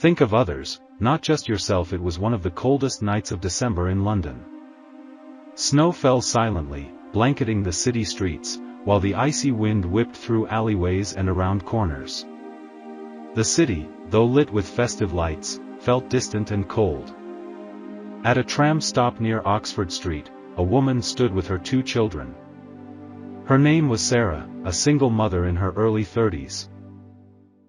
Think of others, not just yourself. It was one of the coldest nights of December in London. Snow fell silently, blanketing the city streets, while the icy wind whipped through alleyways and around corners. The city, though lit with festive lights, felt distant and cold. At a tram stop near Oxford Street, a woman stood with her 2 children. Her name was Sarah, a single mother in her early 30s.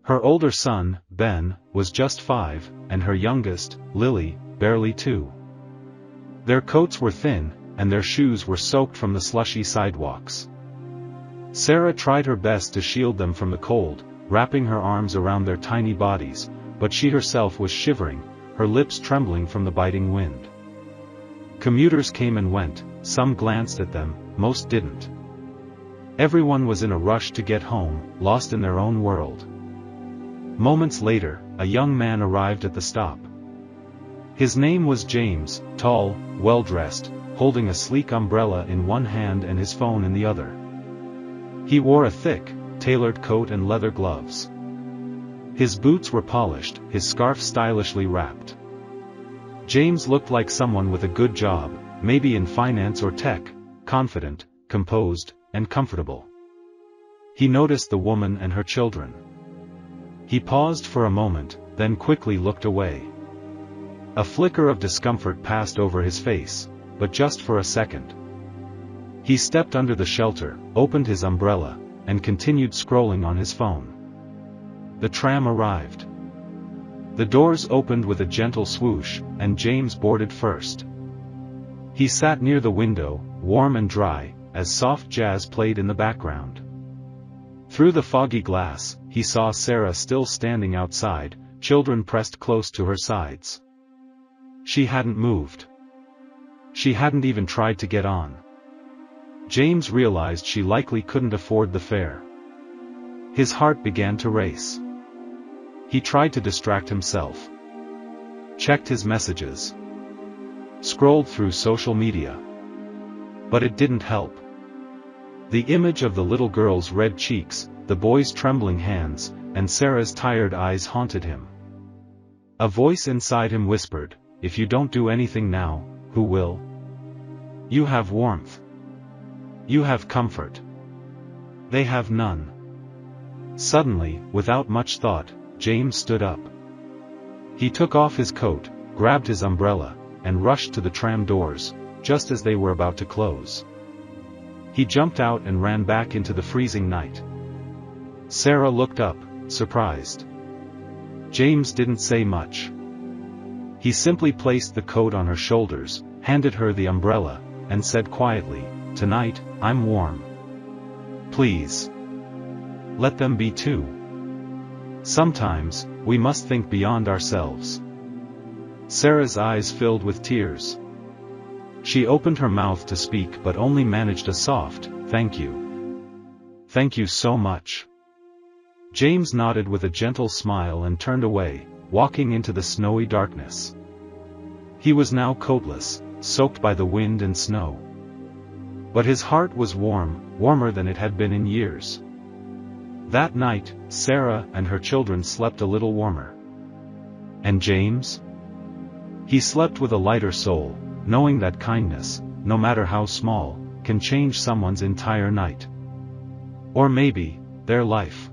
Her older son, Ben, was just 5, and her youngest, Lily, barely 2. Their coats were thin, and their shoes were soaked from the slushy sidewalks. Sarah tried her best to shield them from the cold, wrapping her arms around their tiny bodies, but she herself was shivering, her lips trembling from the biting wind. Commuters came and went, some glanced at them, most didn't. Everyone was in a rush to get home, lost in their own world. Moments later, a young man arrived at the stop. His name was James, tall, well-dressed, holding a sleek umbrella in one hand and his phone in the other. He wore a thick, tailored coat and leather gloves. His boots were polished, his scarf stylishly wrapped. James looked like someone with a good job, maybe in finance or tech, confident, composed, and comfortable. He noticed the woman and her children. He paused for a moment, then quickly looked away. A flicker of discomfort passed over his face, but just for a second. He stepped under the shelter, opened his umbrella, and continued scrolling on his phone. The tram arrived. The doors opened with a gentle swoosh, and James boarded first. He sat near the window, warm and dry, as soft jazz played in the background. Through the foggy glass, he saw Sarah still standing outside, children pressed close to her sides. She hadn't moved. She hadn't even tried to get on. James realized she likely couldn't afford the fare. His heart began to race. He tried to distract himself. Checked his messages. Scrolled through social media. But it didn't help. The image of the little girl's red cheeks, the boy's trembling hands, and Sarah's tired eyes haunted him. A voice inside him whispered, "If you don't do anything now, who will? You have warmth. You have comfort. They have none." Suddenly, without much thought, James stood up. He took off his coat, grabbed his umbrella, and rushed to the tram doors, just as they were about to close. He jumped out and ran back into the freezing night. Sarah looked up, surprised. James didn't say much. He simply placed the coat on her shoulders, handed her the umbrella, and said quietly, "Tonight, I'm warm. Please. Let them be too. Sometimes, we must think beyond ourselves." Sarah's eyes filled with tears. She opened her mouth to speak but only managed a soft, "Thank you. Thank you so much." James nodded with a gentle smile and turned away, walking into the snowy darkness. He was now coatless, soaked by the wind and snow. But his heart was warm, warmer than it had been in years. That night, Sarah and her children slept a little warmer. And James? He slept with a lighter soul, knowing that kindness, no matter how small, can change someone's entire night. Or maybe, their life.